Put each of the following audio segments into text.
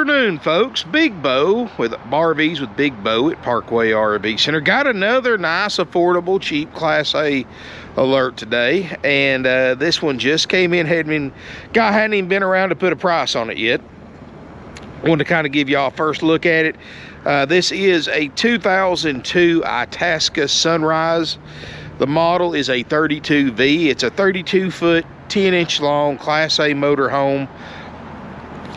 afternoon, folks. Big Bo with Barbies with Big Bo at Parkway RV Center. Got another nice, affordable, cheap Class A alert today, and this one just came in. Guy hadn't even been around to put a price on it yet. Wanted to kind of give y'all a first look at it. This is a 2002 Itasca Sunrise. The model is a 32V. It's a 32-foot, 10-inch long Class A motorhome.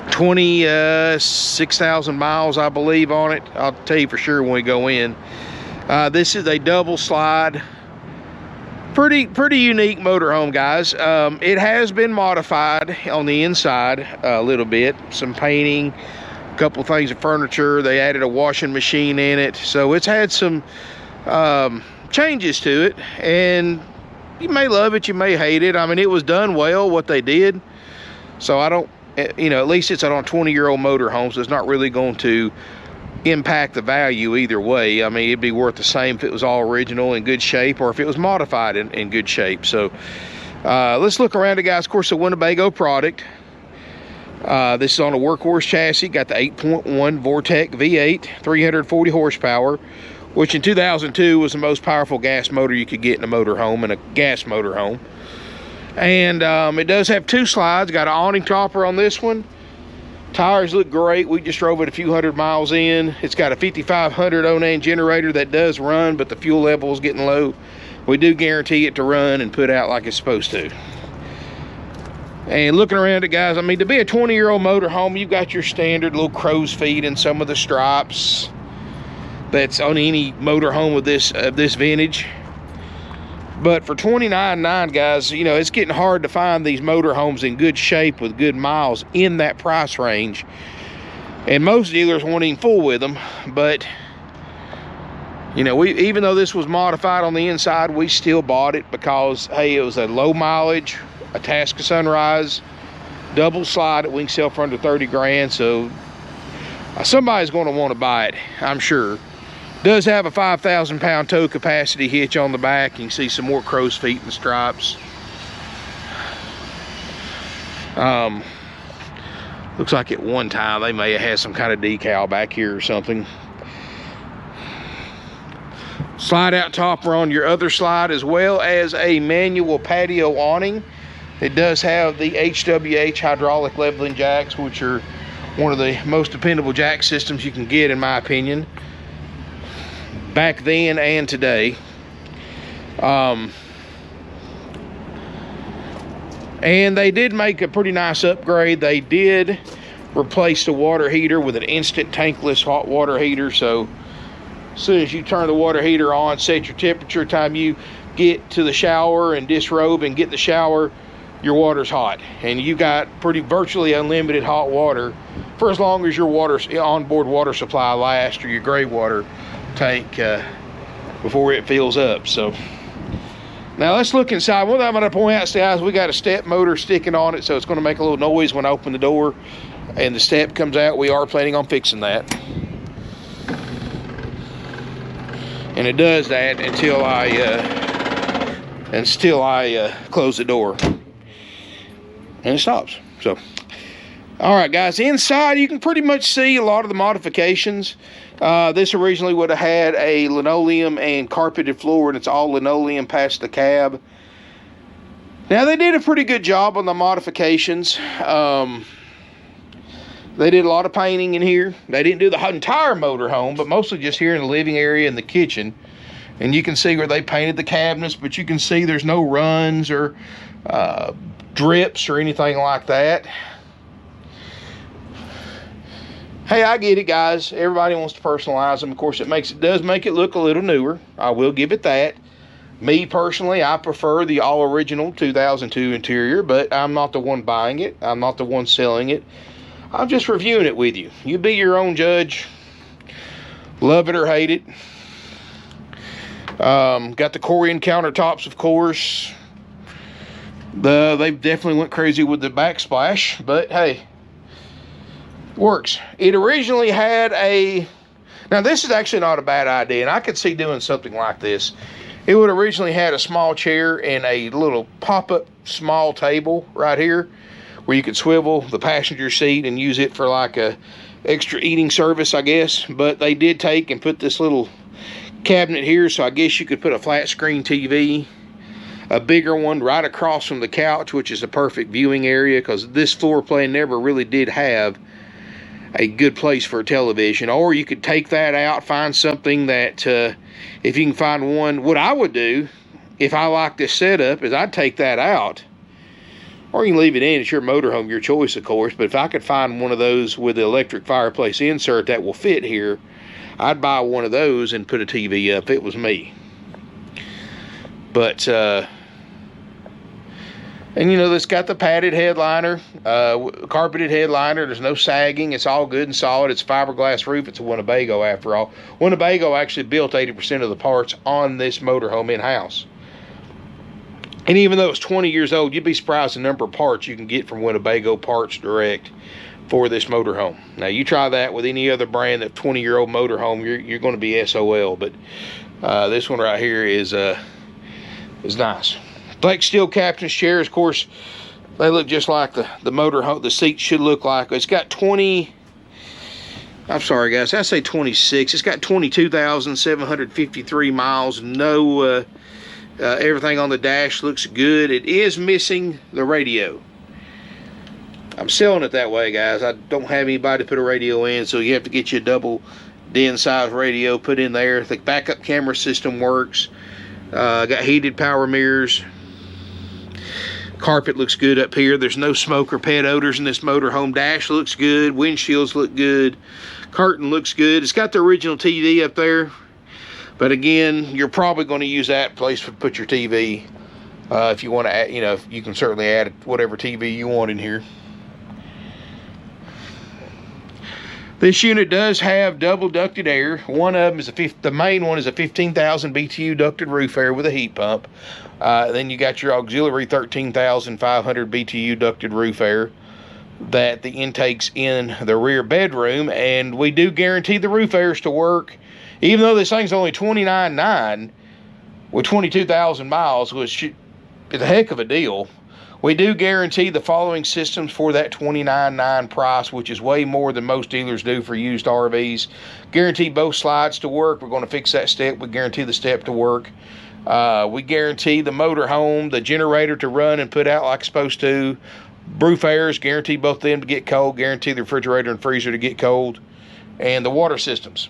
26,000 miles, I believe, on it. I'll tell you for sure when we go in. This is a double slide. Pretty unique motorhome, guys. It has been modified on the inside a little bit. Some painting, a couple things of furniture. They added a washing machine in it. So it's had some changes to it. And you may love it, you may hate it. I mean, it was done well, what they did. So I don't, you know, at least it's on a 20-year-old motorhome, so it's not really going to impact the value either way. I mean, it'd be worth the same if it was all original in good shape or if it was modified in good shape. So let's look around it, guys. Of course, a Winnebago product. This is on a Workhorse chassis. Got the 8.1 Vortec V8, 340 horsepower, which in 2002 was the most powerful gas motor you could get in a motorhome, in a gas motorhome. And it does have two slides. Got an awning topper on this one. Tires look great. We just drove it a few hundred miles in. It's got a 5500 Onan generator that does run, but the fuel level is getting low. We do guarantee it to run and put out like it's supposed to. And looking around it, guys, I mean, to be a 20-year-old motorhome, you've got your standard little crow's feet and some of the stripes that's on any motorhome of this vintage. But for $29,900, guys, you know, it's getting hard to find these motorhomes in good shape with good miles in that price range. And most dealers won't even fool with them. But, you know, even though this was modified on the inside, we still bought it because, hey, it was a low mileage Itasca Sunrise double slide that we can sell for under 30 grand. So somebody's going to want to buy it, I'm sure. Does have a 5,000-pound tow capacity hitch on the back. You can see some more crow's feet and stripes. Looks like at one time they may have had some kind of decal back here or something. Slide out topper on your other slide, as well as a manual patio awning. It does have the HWH hydraulic leveling jacks, which are one of the most dependable jack systems you can get, in my opinion, back then and today. And they did make a pretty nice upgrade. They did replace the water heater with an instant tankless hot water heater. So as soon as you turn the water heater on, set your temperature, time you get to the shower and disrobe and get in the shower, your water's hot, and you got virtually unlimited hot water for as long as your onboard water supply lasts, or your gray water tank before it fills up. So now let's look inside. One thing I'm going to point out, guys, we got a step motor sticking on it, so it's going to make a little noise when I open the door and the step comes out. We are planning on fixing that, and it does that until I close the door, and it stops. So all right, guys, inside you can pretty much see a lot of the modifications. This originally would have had a linoleum and carpeted floor, and it's all linoleum past the cab. Now, they did a pretty good job on the modifications. They did a lot of painting in here. They didn't do the entire motorhome, but mostly just here in the living area and the kitchen. And you can see where they painted the cabinets, but you can see there's no runs or drips or anything like that. Hey, I get it, guys. Everybody wants to personalize them. Of course, it does make it look a little newer. I will give it that. Me, personally, I prefer the all-original 2002 interior, but I'm not the one buying it. I'm not the one selling it. I'm just reviewing it with you. You be your own judge. Love it or hate it. Got the Corian countertops, of course. They definitely went crazy with the backsplash, but hey, works. It originally had now this is actually not a bad idea, and I could see doing something like this. It would originally had a small chair and a little pop-up small table right here where you could swivel the passenger seat and use it for like a extra eating service, I guess. But they did take and put this little cabinet here, so I guess you could put a flat screen TV, a bigger one right across from the couch, which is a perfect viewing area, because this floor plan never really did have a good place for a television. Or you could take that out, find something that if you can find one, what I would do if I like this setup is I'd take that out, or you can leave it in. It's your motorhome, your choice, of course. But if I could find one of those with the electric fireplace insert that will fit here, I'd buy one of those and put a TV up if it was me. But and you know, it's got the padded headliner, carpeted headliner. There's no sagging. It's all good and solid. It's a fiberglass roof. It's a Winnebago after all. Winnebago actually built 80% of the parts on this motorhome in-house. And even though it's 20 years old, you'd be surprised the number of parts you can get from Winnebago Parts Direct for this motorhome. Now, you try that with any other brand, that 20-year-old motorhome, you're going to be SOL. But this one right here is nice. Black steel captain's chairs, of course, they look just like the motorhome. The seats should look like. It's got 20. I'm sorry, guys. I say 26. It's got 22,753 miles. No. Everything on the dash looks good. It is missing the radio. I'm selling it that way, guys. I don't have anybody to put a radio in, so you have to get you a double den size radio put in there. The backup camera system works. Got heated power mirrors. Carpet looks good up here. There's no smoke or pet odors in this motorhome. Dash looks good. Windshields look good. Curtain looks good. It's got the original TV up there. But again, you're probably going to use that place to put your TV. If you want to add, you know, you can certainly add whatever TV you want in here. This unit does have double ducted air. One of them is the main one is a 15,000 BTU ducted roof air with a heat pump. Then you got your auxiliary 13,500 BTU ducted roof air that the intake's in the rear bedroom, and we do guarantee the roof airs to work. Even though this thing's only $29,900 with 22,000 miles, which is a heck of a deal, we do guarantee the following systems for that $29,900 price, which is way more than most dealers do for used RVs. Guarantee both slides to work. We're going to fix that step. We guarantee the step to work. We guarantee the motorhome, the generator to run and put out like it's supposed to. Roof airs, guarantee both of them to get cold. Guarantee the refrigerator and freezer to get cold. And the water systems.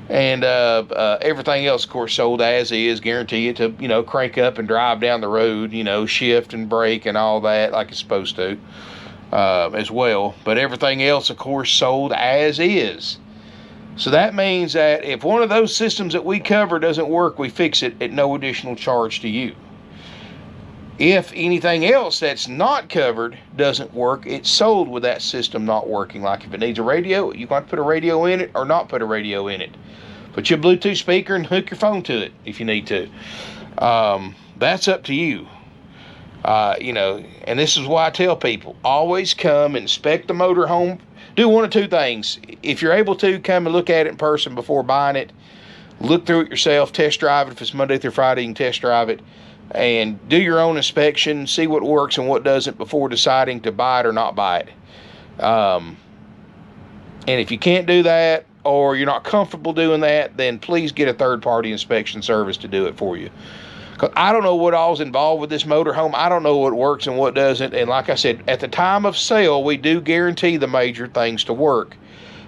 And everything else, of course, sold as is. Guarantee it to, you know, crank up and drive down the road, you know, shift and brake and all that like it's supposed to as well. But everything else, of course, sold as is. So that means that if one of those systems that we cover doesn't work, we fix it at no additional charge to you. If anything else that's not covered doesn't work, it's sold with that system not working. Like if it needs a radio, you want to put a radio in it or not put a radio in it. Put your Bluetooth speaker and hook your phone to it if you need to. That's up to you. You know, and this is why I tell people, always come inspect the motorhome. Do one of two things. If you're able to, come and look at it in person before buying it. Look through it yourself, test drive it. If it's Monday through Friday, you can test drive it. And do your own inspection, see what works and what doesn't before deciding to buy it or not buy it. And if you can't do that, or you're not comfortable doing that, then please get a third-party inspection service to do it for you. Because I don't know what all's involved with this motorhome. I don't know what works and what doesn't. And like I said, at the time of sale, we do guarantee the major things to work.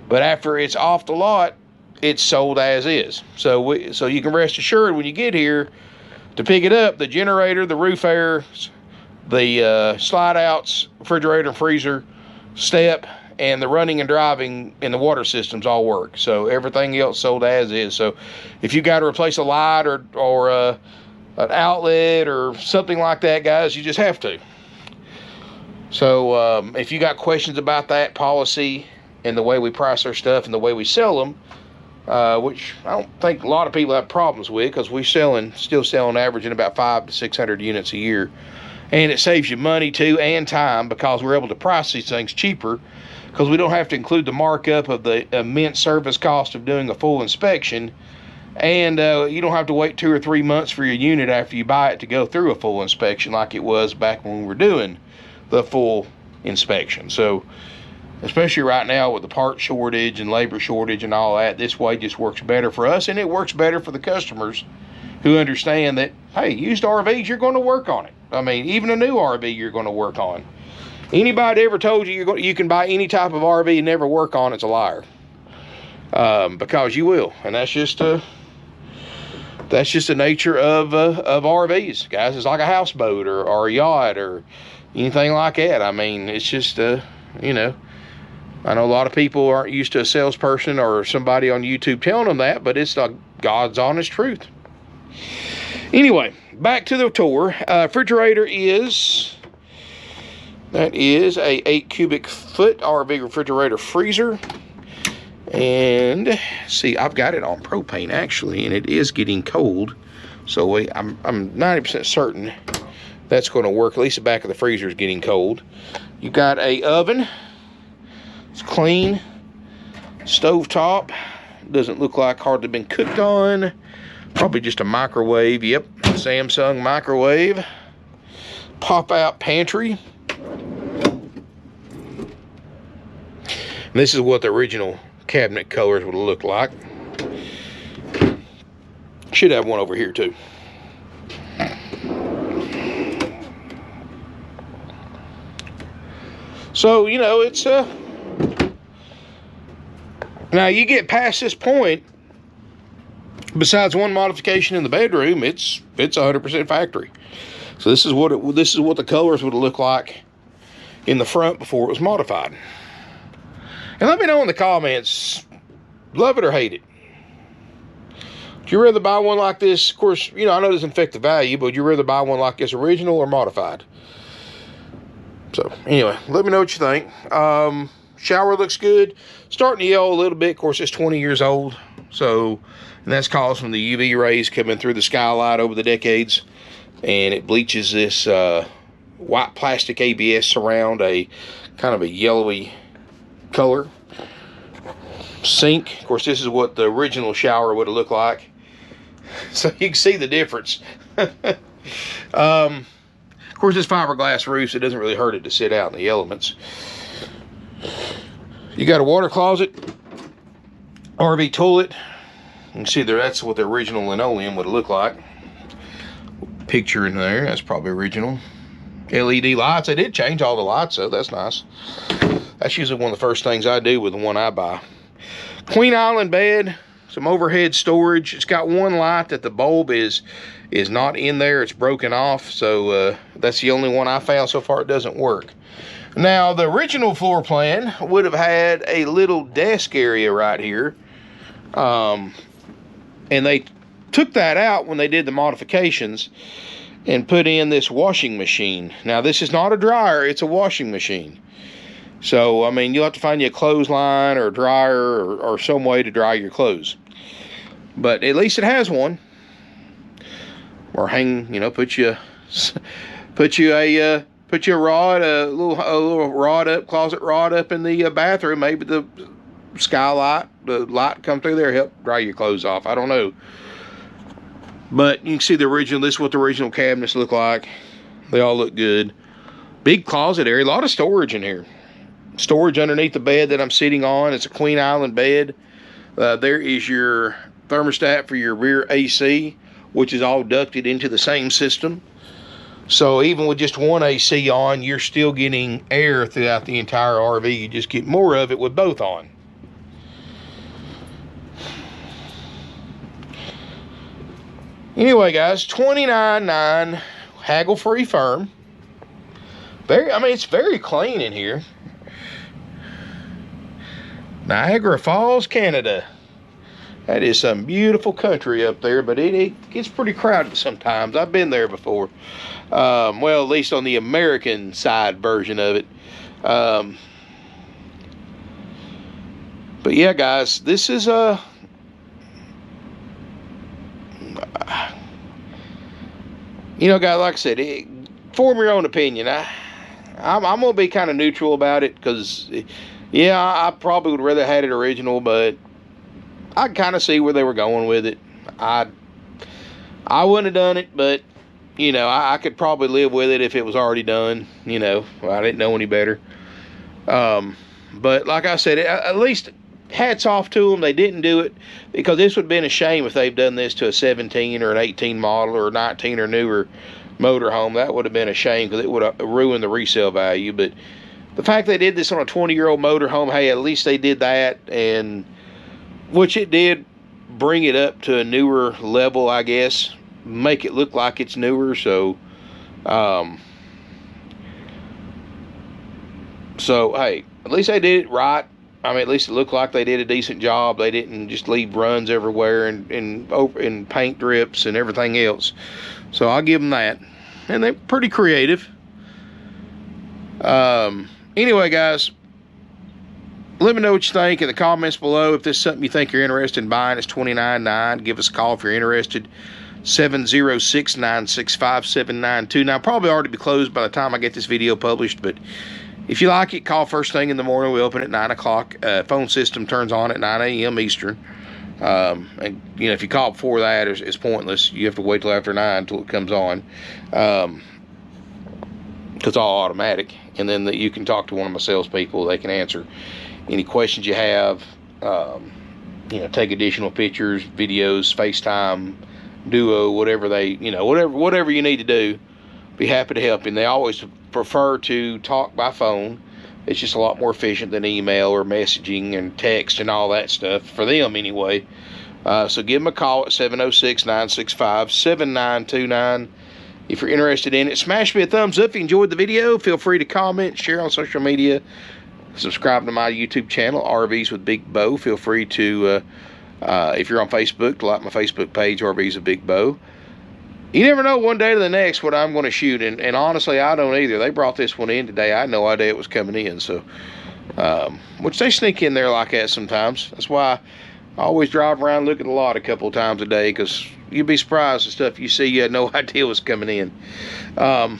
But after it's off the lot, it's sold as is. So you can rest assured when you get here to pick it up, the generator, the roof airs, the slide outs, refrigerator and freezer, step, and the running and driving and the water systems all work. So everything else sold as is. So if you got to replace a light or an outlet or something like that, guys, you just have to. So if you got questions about that policy and the way we price our stuff and the way we sell them, which I don't think a lot of people have problems with, because we're still selling averaging about 500 to 600 units a year. And it saves you money too and time, because we're able to price these things cheaper, because we don't have to include the markup of the immense service cost of doing a full inspection. And you don't have to wait 2 or 3 months for your unit after you buy it to go through a full inspection like it was back when we were doing the full inspection. So especially right now with the part shortage and labor shortage and all that, this way just works better for us, and it works better for the customers who understand that, hey, used RVs, you're going to work on it. I mean, even a new RV you're going to work on. Anybody ever told you you can buy any type of RV and never work on it's a liar. Because you will, and that's just the nature of RVs, guys. It's like a houseboat or a yacht or anything like that. I mean, it's just you know, I know a lot of people aren't used to a salesperson or somebody on YouTube telling them that, but it's the God's honest truth. Anyway, back to the tour. Refrigerator is a 8 cubic foot RV refrigerator freezer. And see, I've got it on propane actually, and it is getting cold. So I'm 90% certain that's going to work. At least the back of the freezer is getting cold. You got a oven. It's clean. Stovetop. Doesn't look like hardly been cooked on. Probably just a microwave. Yep, Samsung microwave. Pop-out pantry. And this is what the original cabinet colors would look like. Should have one over here too. So, you know, it's now you get past this point, besides one modification in the bedroom, it's 100% factory. So this is what the colors would look like in the front before it was modified. And let me know in the comments, love it or hate it. Would you rather buy one like this? Of course, you know, I know it doesn't affect the value, but would you rather buy one like this original or modified? So, anyway, let me know what you think. Shower looks good. Starting to yellow a little bit. Of course, it's 20 years old. So, and that's caused from the UV rays coming through the skylight over the decades. And it bleaches this white plastic ABS surround a kind of a yellowy color. Sink, of course, this is what the original shower would have looked like, so you can see the difference. Of course, this fiberglass roof, so it doesn't really hurt it to sit out in the elements. You got a water closet, RV toilet. You can see there, that's what the original linoleum would have looked like. Picture in there, that's probably original. LED lights, they did change all the lights, so that's nice. That's usually one of the first things I do with the one I buy. Queen Island bed, some overhead storage. It's got one light that the bulb is not in there. It's broken off, so that's the only one I found so far it doesn't work. Now, the original floor plan would have had a little desk area right here. And they took that out when they did the modifications and put in this washing machine. Now, this is not a dryer, it's a washing machine. So, I mean, you'll have to find you a clothesline or a dryer or some way to dry your clothes. But at least it has one. Or hang, you know, put you a rod, a little rod up, closet rod up in the bathroom. Maybe the skylight, the light come through there, help dry your clothes off. I don't know. But you can see the original, this is what the original cabinets look like. They all look good. Big closet area, a lot of storage in here. Storage underneath the bed that I'm sitting on. It's a Queen Island bed. There is your thermostat for your rear AC, which is all ducted into the same system. So even with just one AC on, you're still getting air throughout the entire RV. You just get more of it with both on. Anyway, guys, $29,900, haggle-free firm. It's very clean in here. Niagara Falls, Canada. That is some beautiful country up there, but it gets pretty crowded sometimes. I've been there before. Well, at least on the American side version of it. But yeah, guys, this is you know, guys, like I said, form your own opinion. I'm gonna be kind of neutral about it because, yeah, I probably would rather had it original, but I kind of see where they were going with it. I wouldn't have done it, but you know, I could probably live with it if it was already done. You know, I didn't know any better. But like I said, at least hats off to them. They didn't do it, because this would have been a shame if they've done this to a 17 or an 18 model or 19 or newer motorhome. That would have been a shame, because it would have ruined the resale value. But the fact they did this on a 20-year-old motorhome, hey, at least they did that, and which it did bring it up to a newer level, I guess, make it look like it's newer. So hey, at least they did it right. I mean, at least it looked like they did a decent job. They didn't just leave runs everywhere and paint drips and everything else. So I'll give them that. And they're pretty creative. Anyway, guys, let me know what you think in the comments below. If this is something you think you're interested in buying, it's $29,900. Give us a call if you're interested. 706-965-7929. Probably already be closed by the time I get this video published, but if you like it, call first thing in the morning. We open at 9 o'clock. Phone system turns on at 9 a.m. Eastern. And, you know, if you call before that, it's pointless. You have to wait till after 9 until it comes on. Because it's all automatic. And then you can talk to one of my salespeople. They can answer any questions you have. You know, take additional pictures, videos, FaceTime, Duo, whatever whatever you need to do. Be happy to help you. And they always prefer to talk by phone. It's just a lot more efficient than email or messaging and text and all that stuff, for them anyway. So give them a call at 706-965-7929 if you're interested in it. Smash me a thumbs up if you enjoyed the video. Feel free to comment, share on social media, subscribe to my YouTube channel, RVs with Big Bo. Feel free to, if you're on Facebook, to like my Facebook page, RVs with Big Bo. You never know one day to the next what I'm going to shoot, and honestly, I don't either. They brought this one in today. I had no idea it was coming in, so, which they sneak in there like that sometimes. That's why I always drive around and look at the lot a couple of times a day, because you'd be surprised the stuff you see you had no idea was coming in. But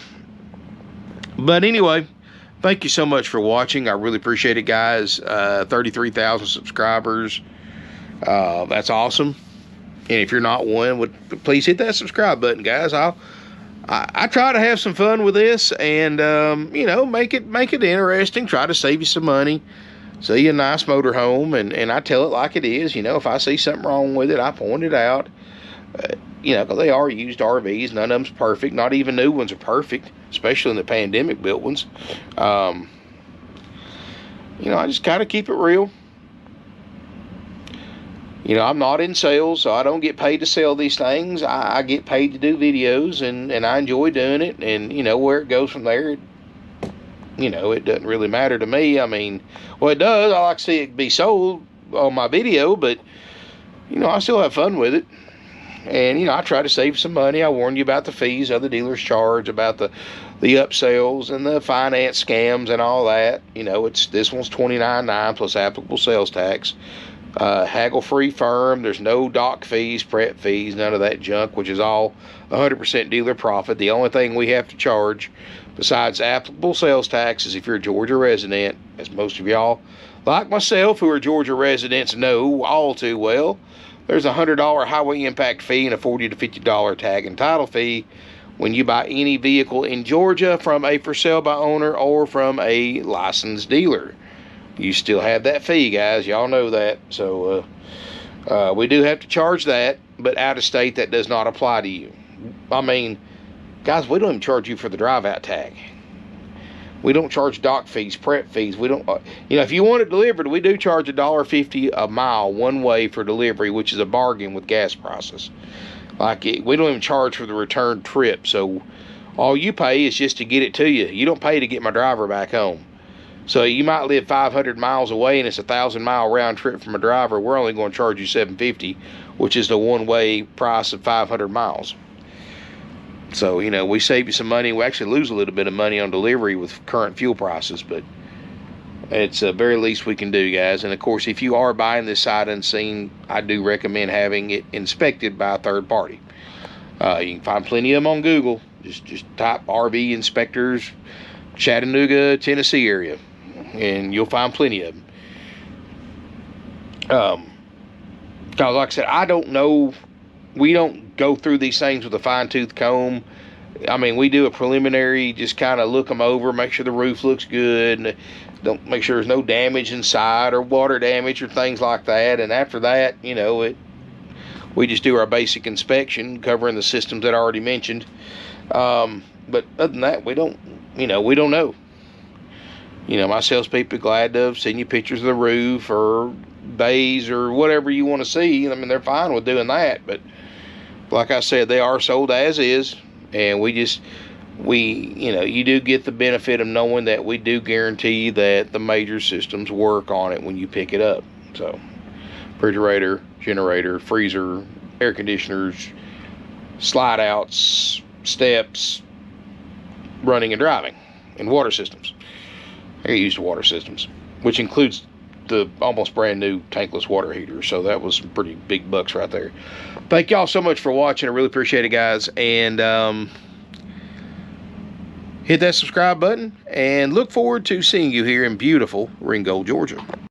anyway, thank you so much for watching. I really appreciate it, guys. 33,000 subscribers. That's awesome. And if you're not one, please hit that subscribe button, guys. I try to have some fun with this, and you know, make it interesting. Try to save you some money. Sell you a nice motorhome, and I tell it like it is. You know, if I see something wrong with it, I point it out. You know, because they are used RVs. None of them's perfect. Not even new ones are perfect, especially in the pandemic built ones. You know, I just kind of keep it real. You know, I'm not in sales, so I don't get paid to sell these things. I get paid to do videos, and I enjoy doing it. And, you know, where it goes from there, you know, it doesn't really matter to me. I mean, well, it does. I like to see it be sold on my video, but, you know, I still have fun with it. And, you know, I try to save some money. I warn you about the fees other dealers charge, about the upsells and the finance scams and all that. You know, this one's $29,900 plus applicable sales tax. Haggle-free firm. There's no dock fees, prep fees, none of that junk, which is all 100% dealer profit. The only thing we have to charge, besides applicable sales tax, is if you're a Georgia resident, as most of y'all, like myself, who are Georgia residents, know all too well. There's a $100 highway impact fee and a $40 to $50 tag and title fee when you buy any vehicle in Georgia from a for sale by owner or from a licensed dealer. You still have that fee, guys. Y'all know that. So we do have to charge that, but out of state, that does not apply to you. I mean, guys, we don't even charge you for the drive out tag. We don't charge dock fees, prep fees. We don't, you know, if you want it delivered, we do charge $1.50 a mile one way for delivery, which is a bargain with gas prices. We don't even charge for the return trip. So all you pay is just to get it to you. You don't pay to get my driver back home. So you might live 500 miles away and it's a 1,000-mile round trip from a driver. We're only going to charge you $750, which is the one-way price of 500 miles. So, you know, we save you some money. We actually lose a little bit of money on delivery with current fuel prices, but it's the very least we can do, guys. And, of course, if you are buying this sight unseen, I do recommend having it inspected by a third party. You can find plenty of them on Google. Just type RV inspectors, Chattanooga, Tennessee area, and you'll find plenty of them. Because like I said, I don't know, we don't go through these things with a fine-tooth comb. I mean, we do a preliminary, just kind of look them over, make sure the roof looks good, and don't make sure there's no damage inside or water damage or things like that. And after that, you know, we just do our basic inspection covering the systems that I already mentioned. But other than that, we don't know. You know, my salespeople are glad to have seen you pictures of the roof or bays or whatever you want to see. I mean, they're fine with doing that. But like I said, they are sold as is. And you do get the benefit of knowing that we do guarantee that the major systems work on it when you pick it up. So, refrigerator, generator, freezer, air conditioners, slide outs, steps, running and driving, and water systems. I get used to water systems, which includes the almost brand new tankless water heater. So that was some pretty big bucks right there. Thank y'all so much for watching. I really appreciate it, guys. And hit that subscribe button, and look forward to seeing you here in beautiful Ringgold, Georgia.